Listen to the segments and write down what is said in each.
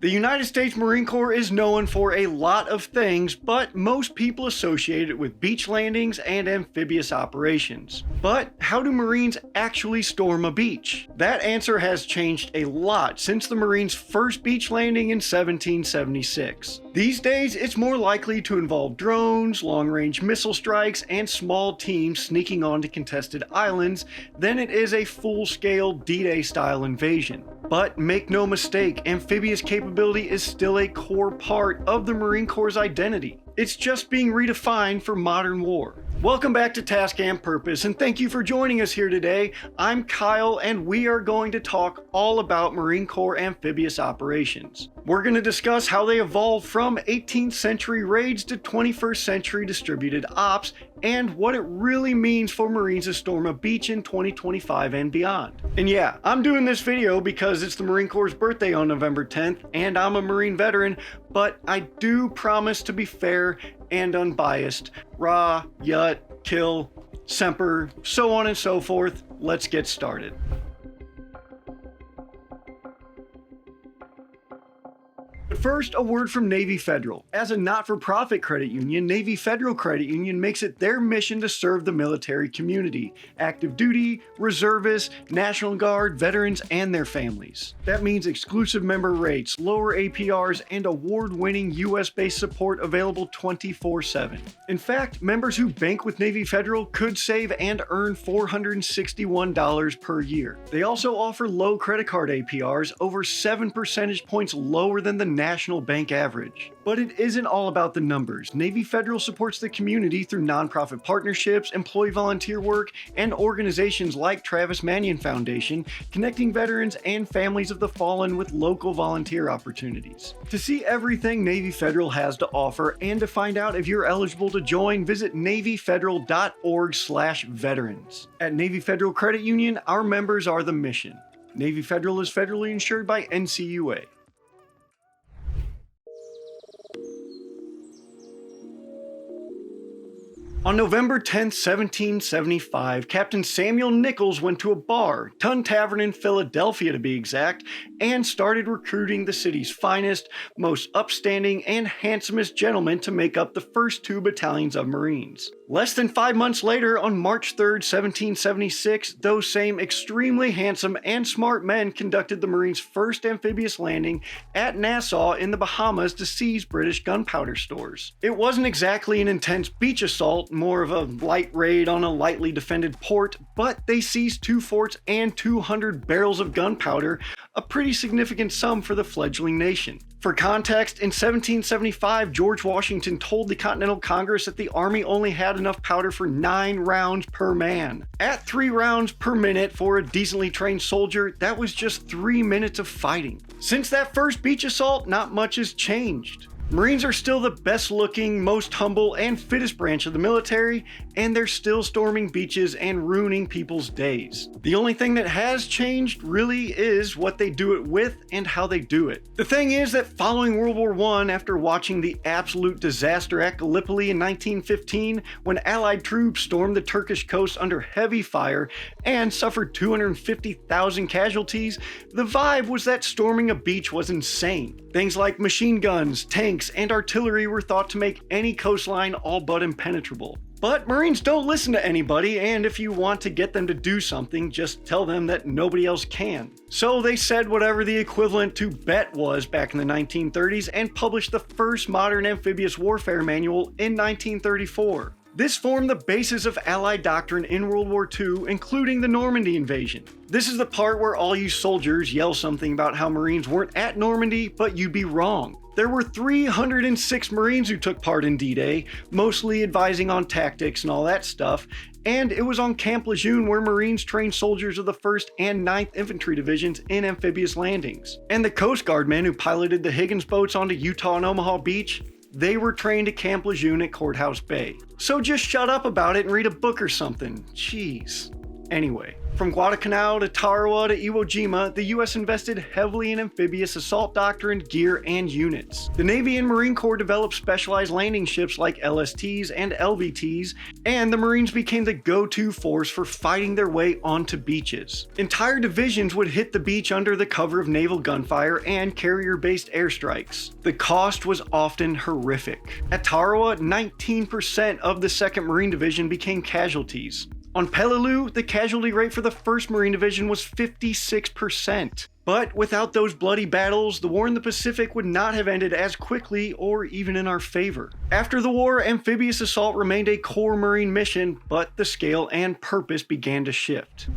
The United States Marine Corps is known for a lot of things, but most people associate it with beach landings and amphibious operations. But how do Marines actually storm a beach? That answer has changed a lot since the Marines' first beach landing in 1776. These days, it's more likely to involve drones, long-range missile strikes, and small teams sneaking onto contested islands than it is a full-scale D-Day style invasion. But make no mistake, amphibious capability is still a core part of the Marine Corps' identity. It's just being redefined for modern war. Welcome back to Task and Purpose, and thank you for joining us here today. I'm Kyle, and we are going to talk all about Marine Corps amphibious operations. We're going to discuss how they evolved from 18th century raids to 21st century distributed ops, and what it really means for Marines to storm a beach in 2025 and beyond. And yeah, I'm doing this video because it's the Marine Corps' birthday on November 10th, and I'm a Marine veteran, but I do promise to be fair and unbiased. Rah, yut, kill, semper, so on and so forth. Let's get started. But first, a word from Navy Federal. As a not-for-profit credit union, Navy Federal Credit Union makes it their mission to serve the military community, active duty, reservists, National Guard, veterans, and their families. That means exclusive member rates, lower APRs, and award-winning US-based support available 24/7. In fact, members who bank with Navy Federal could save and earn $461 per year. They also offer low credit card APRs, over 7 percentage points lower than the national bank average. But it isn't all about the numbers. Navy Federal supports the community through nonprofit partnerships, employee volunteer work, and organizations like Travis Manion Foundation, connecting veterans and families of the fallen with local volunteer opportunities. To see everything Navy Federal has to offer and to find out if you're eligible to join, visit NavyFederal.org/veterans. At Navy Federal Credit Union, our members are the mission. Navy Federal is federally insured by NCUA. On November 10, 1775, Captain Samuel Nichols went to a bar, Tun Tavern in Philadelphia to be exact, and started recruiting the city's finest, most upstanding, and handsomest gentlemen to make up the first 2 battalions of Marines. Less than 5 months later, on March 3, 1776, those same extremely handsome and smart men conducted the Marines' first amphibious landing at Nassau in the Bahamas to seize British gunpowder stores. It wasn't exactly an intense beach assault, more of a light raid on a lightly defended port, but they seized 2 forts and 200 barrels of gunpowder, a pretty significant sum for the fledgling nation. For context, in 1775, George Washington told the Continental Congress that the Army only had enough powder for 9 rounds per man. At 3 rounds per minute for a decently trained soldier, that was just 3 minutes of fighting. Since that first beach assault, not much has changed. Marines are still the best looking, most humble, and fittest branch of the military, and they're still storming beaches and ruining people's days. The only thing that has changed really is what they do it with and how they do it. The thing is that following World War I, after watching the absolute disaster at Gallipoli in 1915, when Allied troops stormed the Turkish coast under heavy fire and suffered 250,000 casualties, the vibe was that storming a beach was insane. Things like machine guns, tanks, and artillery were thought to make any coastline all but impenetrable. But Marines don't listen to anybody, and if you want to get them to do something, just tell them that nobody else can. So they said whatever the equivalent to bet was back in the 1930s and published the first modern amphibious warfare manual in 1934. This formed the basis of Allied doctrine in World War II, including the Normandy invasion. This is the part where all you soldiers yell something about how Marines weren't at Normandy, but you'd be wrong. There were 306 Marines who took part in D-Day, mostly advising on tactics and all that stuff, and it was on Camp Lejeune where Marines trained soldiers of the 1st and 9th Infantry Divisions in amphibious landings. And the Coast Guard men who piloted the Higgins boats onto Utah and Omaha Beach, they were trained at Camp Lejeune at Courthouse Bay. So just shut up about it and read a book or something. Jeez. Anyway, From Guadalcanal to Tarawa to Iwo Jima, the US invested heavily in amphibious assault doctrine, gear, and units. The Navy and Marine Corps developed specialized landing ships like LSTs and LVTs, and the Marines became the go-to force for fighting their way onto beaches. Entire divisions would hit the beach under the cover of naval gunfire and carrier-based airstrikes. The cost was often horrific. At Tarawa, 19% of the 2nd Marine Division became casualties. On Peleliu, the casualty rate for the 1st Marine Division was 56%. But without those bloody battles, the war in the Pacific would not have ended as quickly or even in our favor. After the war, amphibious assault remained a core Marine mission, but the scale and purpose began to shift.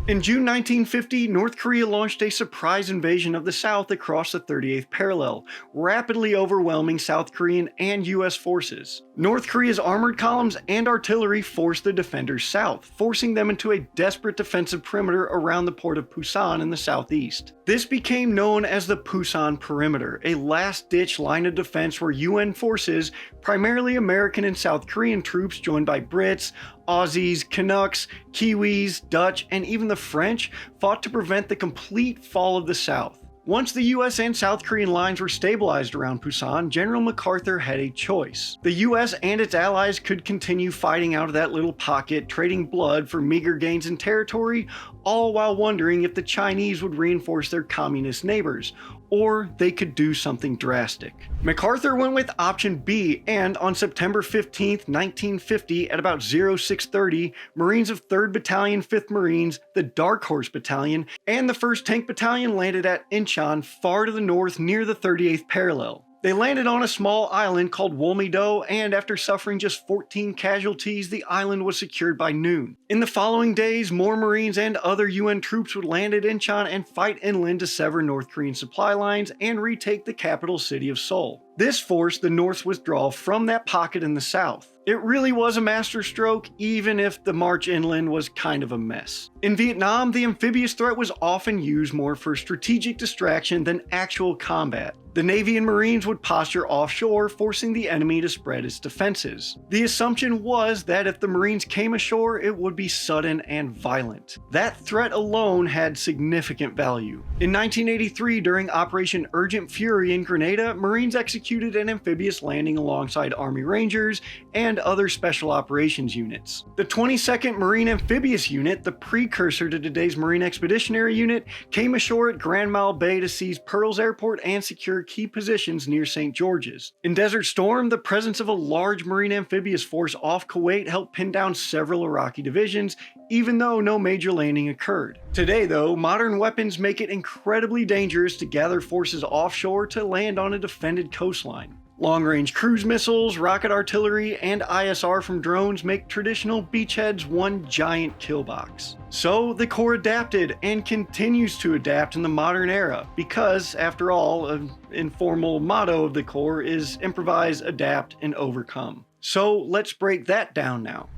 In June 1950, North Korea launched a surprise invasion of the South across the 38th parallel, rapidly overwhelming South Korean and US forces. North Korea's armored columns and artillery forced the defenders south, forcing them into a desperate defensive perimeter around the port of Pusan in the southeast. This became known as the Pusan Perimeter, a last-ditch line of defense where UN forces, primarily American and South Korean troops joined by Brits, Aussies, Canucks, Kiwis, Dutch, and even the French, fought to prevent the complete fall of the South. Once the US and South Korean lines were stabilized around Pusan, General MacArthur had a choice. The US and its allies could continue fighting out of that little pocket, trading blood for meager gains in territory, all while wondering if the Chinese would reinforce their communist neighbors, or they could do something drastic. MacArthur went with option B, and on September 15, 1950, at about 0630, Marines of 3rd Battalion, 5th Marines, the Dark Horse Battalion, and the 1st Tank Battalion landed at Incheon, far to the north near the 38th parallel. They landed on a small island called Wolmi-do, and after suffering just 14 casualties, the island was secured by noon. In the following days, more Marines and other UN troops would land at Incheon and fight inland to sever North Korean supply lines and retake the capital city of Seoul. This forced the North's withdrawal from that pocket in the south. It really was a masterstroke, even if the march inland was kind of a mess. In Vietnam, the amphibious threat was often used more for strategic distraction than actual combat. The Navy and Marines would posture offshore, forcing the enemy to spread its defenses. The assumption was that if the Marines came ashore, it would be sudden and violent. That threat alone had significant value. In 1983, during Operation Urgent Fury in Grenada, Marines executed an amphibious landing alongside Army Rangers and other special operations units. The 22nd Marine Amphibious Unit, the precursor to today's Marine Expeditionary Unit, came ashore at Grand Mile Bay to seize Pearls Airport and secure key positions near St. George's. In Desert Storm, the presence of a large Marine amphibious force off Kuwait helped pin down several Iraqi divisions, even though no major landing occurred. Today, though, modern weapons make it incredibly dangerous to gather forces offshore to land on a defended coastline. Long-range cruise missiles, rocket artillery, and ISR from drones make traditional beachheads one giant kill box. So the Corps adapted and continues to adapt in the modern era because, after all, an informal motto of the Corps is improvise, adapt, and overcome. So let's break that down now.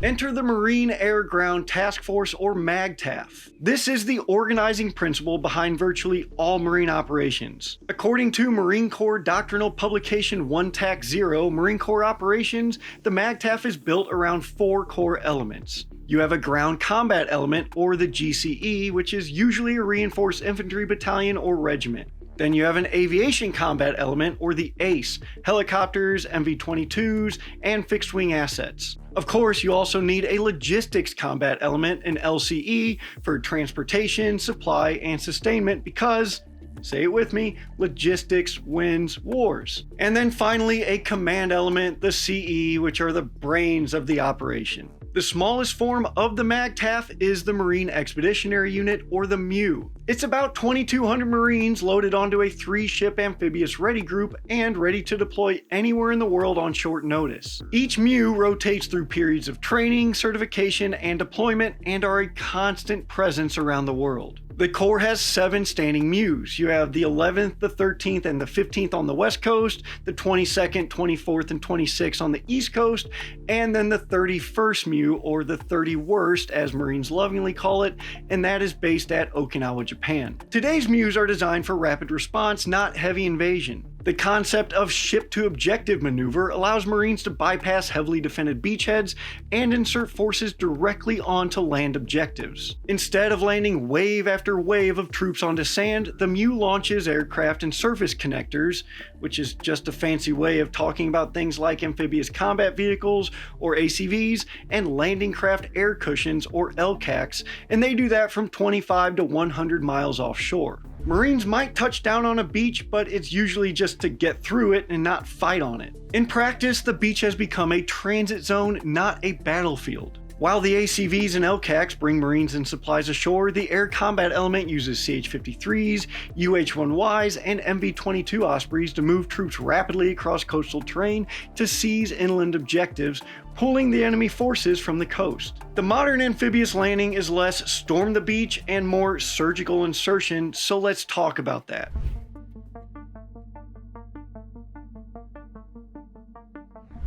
Enter the Marine Air Ground Task Force, or MAGTF. This is the organizing principle behind virtually all Marine operations. According to Marine Corps doctrinal publication 1TAC0, Marine Corps Operations, the MAGTF is built around 4 core elements. You have a ground combat element, or the GCE, which is usually a reinforced infantry battalion or regiment. Then you have an aviation combat element, or the ACE, helicopters, MV-22s, and fixed-wing assets. Of course, you also need a logistics combat element, an LCE, for transportation, supply, and sustainment because, say it with me, logistics wins wars. And then finally, a command element, the CE, which are the brains of the operation. The smallest form of the MAGTF is the Marine Expeditionary Unit, or the MEU. It's about 2,200 Marines loaded onto a 3-ship amphibious ready group and ready to deploy anywhere in the world on short notice. Each MEU rotates through periods of training, certification, and deployment and are a constant presence around the world. The Corps has 7 standing MEUs. You have the 11th, the 13th, and the 15th on the West Coast, the 22nd, 24th, and 26th on the East Coast, and then the 31st MEU, or the 31st as Marines lovingly call it, and that is based at Okinawa, Japan. Today's MEUs are designed for rapid response, not heavy invasion. The concept of ship-to-objective maneuver allows Marines to bypass heavily defended beachheads and insert forces directly onto land objectives. Instead of landing wave after wave of troops onto sand, the MEU launches aircraft and surface connectors, which is just a fancy way of talking about things like amphibious combat vehicles, or ACVs, and landing craft air cushions, or LCACs, and they do that from 25 to 100 miles offshore. Marines might touch down on a beach, but it's usually just to get through it and not fight on it. In practice, the beach has become a transit zone, not a battlefield. While the ACVs and LCACs bring Marines and supplies ashore, the air combat element uses CH-53s, UH-1Ys, and FD2030 Ospreys to move troops rapidly across coastal terrain to seize inland objectives, pulling the enemy forces from the coast. The modern amphibious landing is less storm the beach and more surgical insertion, so let's talk about that.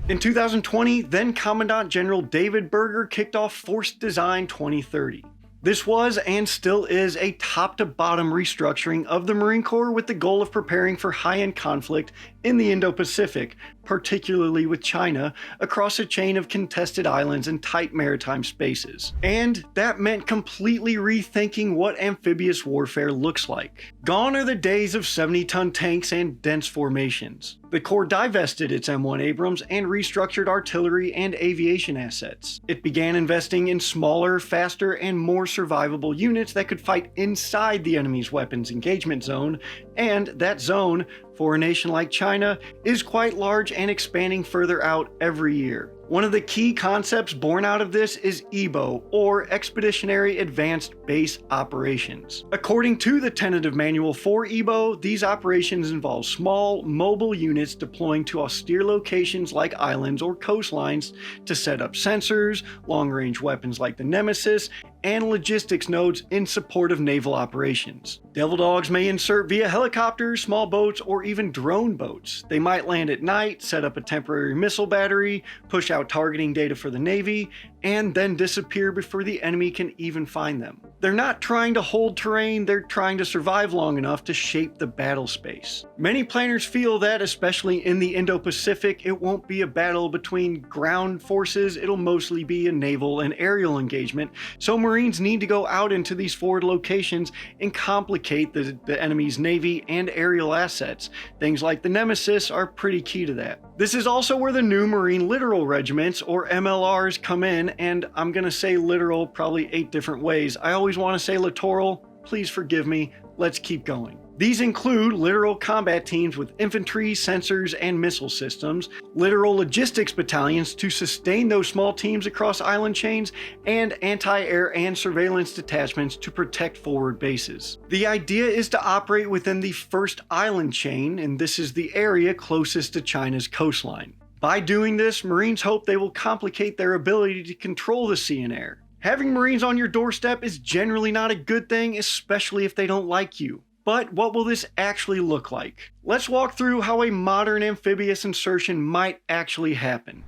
In 2020, then Commandant General David Berger kicked off Force Design 2030. This was and still is a top-to-bottom restructuring of the Marine Corps with the goal of preparing for high-end conflict in the Indo-Pacific, particularly with China, across a chain of contested islands and tight maritime spaces. And that meant completely rethinking what amphibious warfare looks like. Gone are the days of 70-ton tanks and dense formations. The Corps divested its M1 Abrams and restructured artillery and aviation assets. It began investing in smaller, faster, and more survivable units that could fight inside the enemy's weapons engagement zone, and that zone, for a nation like China, is quite large and expanding further out every year. One of the key concepts born out of this is EABO, or Expeditionary Advanced Base Operations. According to the tentative manual for EABO, these operations involve small, mobile units deploying to austere locations like islands or coastlines to set up sensors, long-range weapons like the Nemesis, and logistics nodes in support of naval operations. Devil Dogs may insert via helicopters, small boats, or even drone boats. They might land at night, set up a temporary missile battery, push out targeting data for the Navy, and then disappear before the enemy can even find them. They're not trying to hold terrain, they're trying to survive long enough to shape the battle space. Many planners feel that, especially in the Indo-Pacific, it won't be a battle between ground forces, it'll mostly be a naval and aerial engagement, so Marines need to go out into these forward locations and complicate the enemy's Navy and aerial assets. Things like the Nemesis are pretty key to that. This is also where the new Marine Littoral Regiments, or MLRs, come in, and I'm gonna say littoral probably 8 different ways. I always want to say littoral, please forgive me, let's keep going. These include littoral combat teams with infantry, sensors, and missile systems, littoral logistics battalions to sustain those small teams across island chains, and anti-air and surveillance detachments to protect forward bases. The idea is to operate within the first island chain, and this is the area closest to China's coastline. By doing this, Marines hope they will complicate their ability to control the sea and air. Having Marines on your doorstep is generally not a good thing, especially if they don't like you. But what will this actually look like? Let's walk through how a modern amphibious insertion might actually happen.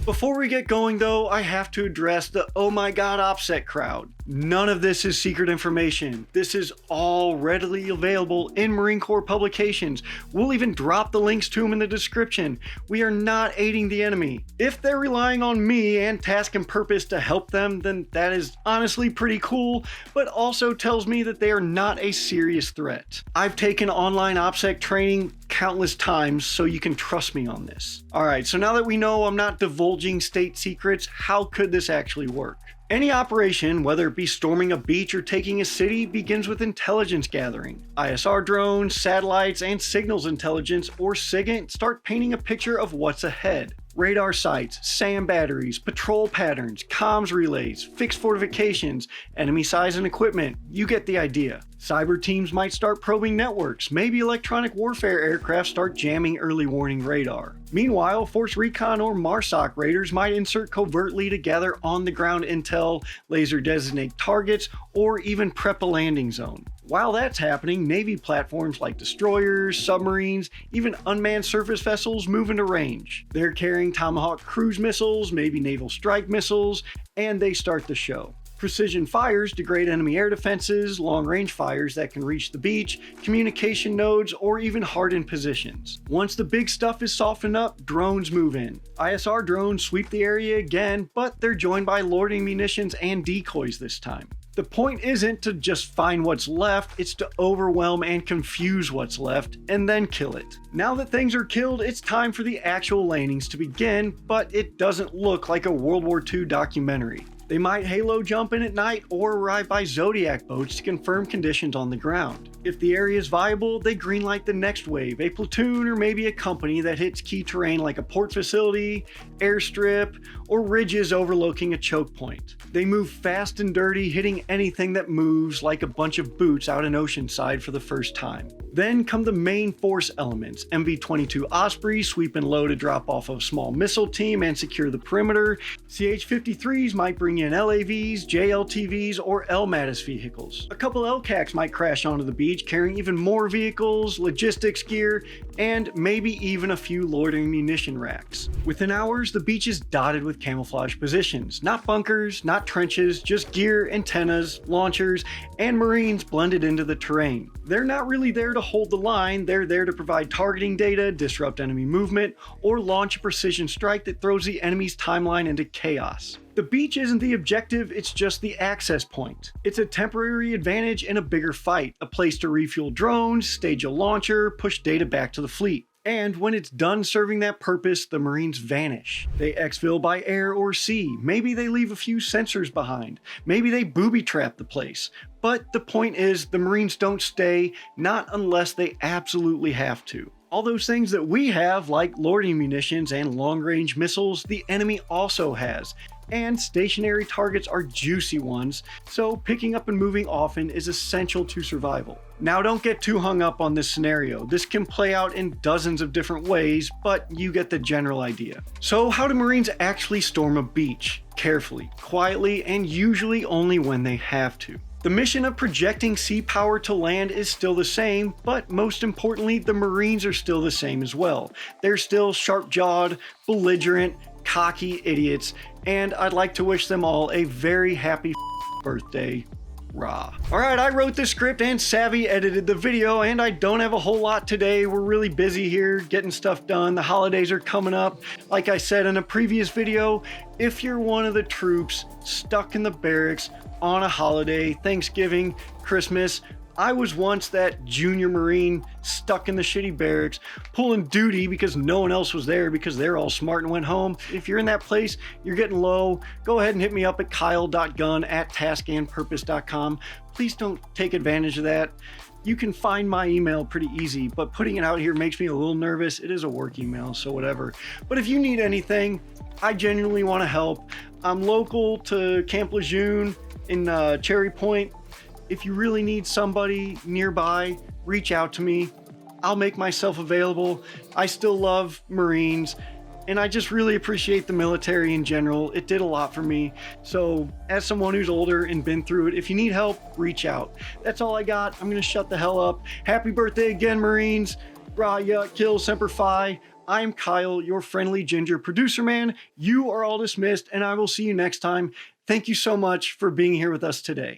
Before we get going though, I have to address the oh my god OPSEC crowd. None of this is secret information. This is all readily available in Marine Corps publications. We'll even drop the links to them in the description. We are not aiding the enemy. If they're relying on me and Task and Purpose to help them, then that is honestly pretty cool, but also tells me that they are not a serious threat. I've taken online OPSEC training countless times, so you can trust me on this. Alright, so now that we know I'm not divulging state secrets, how could this actually work? Any operation, whether it be storming a beach or taking a city, begins with intelligence gathering. ISR drones, satellites, and signals intelligence, or SIGINT, start painting a picture of what's ahead. Radar sites, SAM batteries, patrol patterns, comms relays, fixed fortifications, enemy size and equipment, you get the idea. Cyber teams might start probing networks, maybe electronic warfare aircraft start jamming early warning radar. Meanwhile, Force Recon or MARSOC raiders might insert covertly to gather on-the-ground intel, laser designate targets, or even prep a landing zone. While that's happening, Navy platforms like destroyers, submarines, even unmanned surface vessels move into range. They're carrying Tomahawk cruise missiles, maybe naval strike missiles, and they start the show. Precision fires degrade enemy air defenses, long-range fires that can reach the beach, communication nodes, or even hardened positions. Once the big stuff is softened up, drones move in. ISR drones sweep the area again, but they're joined by loitering munitions and decoys this time. The point isn't to just find what's left, it's to overwhelm and confuse what's left, and then kill it. Now that things are killed, it's time for the actual landings to begin, but it doesn't look like a World War II documentary. They might halo jump in at night or arrive by Zodiac boats to confirm conditions on the ground. If the area is viable, they greenlight the next wave, a platoon or maybe a company that hits key terrain like a port facility, airstrip, or ridges overlooking a choke point. They move fast and dirty, hitting anything that moves like a bunch of boots out in Oceanside for the first time. Then come the main force elements, MV-22 Osprey sweep and low to drop off a small missile team and secure the perimeter. CH-53s might bring in LAVs, JLTVs, or LMATIS vehicles. A couple LCACs might crash onto the beach carrying even more vehicles, logistics gear, and maybe even a few loitering munition racks. Within hours, the beach is dotted with camouflage positions. Not bunkers, not trenches, just gear, antennas, launchers, and Marines blended into the terrain. They're not really there to hold the line, they're there to provide targeting data, disrupt enemy movement, or launch a precision strike that throws the enemy's timeline into chaos. The beach isn't the objective, it's just the access point. It's a temporary advantage in a bigger fight, a place to refuel drones, stage a launcher, push data back to the fleet. And when it's done serving that purpose, the Marines vanish. They exfil by air or sea, maybe they leave a few sensors behind, maybe they booby-trap the place. But the point is, the Marines don't stay, not unless they absolutely have to. All those things that we have, like loitering munitions and long-range missiles, the enemy also has. And stationary targets are juicy ones, so picking up and moving often is essential to survival. Now don't get too hung up on this scenario. This can play out in dozens of different ways, but you get the general idea. So how do Marines actually storm a beach? Carefully, quietly, and usually only when they have to. The mission of projecting sea power to land is still the same, but most importantly, the Marines are still the same as well. They're still sharp-jawed, belligerent, cocky idiots, and I'd like to wish them all a very happy birthday. Rah. Alright, I wrote the script and Savvy edited the video, and I don't have a whole lot today. We're really busy here getting stuff done. The holidays are coming up. Like I said in a previous video, if you're one of the troops stuck in the barracks on a holiday, Thanksgiving, Christmas, I was once that junior Marine stuck in the shitty barracks, pulling duty because no one else was there because they're all smart and went home. If you're in that place, you're getting low, go ahead and hit me up at kyle.gunn@taskandpurpose.com. Please don't take advantage of that. You can find my email pretty easy, but putting it out here makes me a little nervous. It is a work email, so whatever. But if you need anything, I genuinely want to help. I'm local to Camp Lejeune in Cherry Point. If you really need somebody nearby, reach out to me. I'll make myself available. I still love Marines, and I just really appreciate the military in general. It did a lot for me. So as someone who's older and been through it, if you need help, reach out. That's all I got. I'm gonna shut the hell up. Happy birthday again, Marines. Raya, kill, semper fi. I'm Kyle, your friendly ginger producer man. You are all dismissed, and I will see you next time. Thank you so much for being here with us today.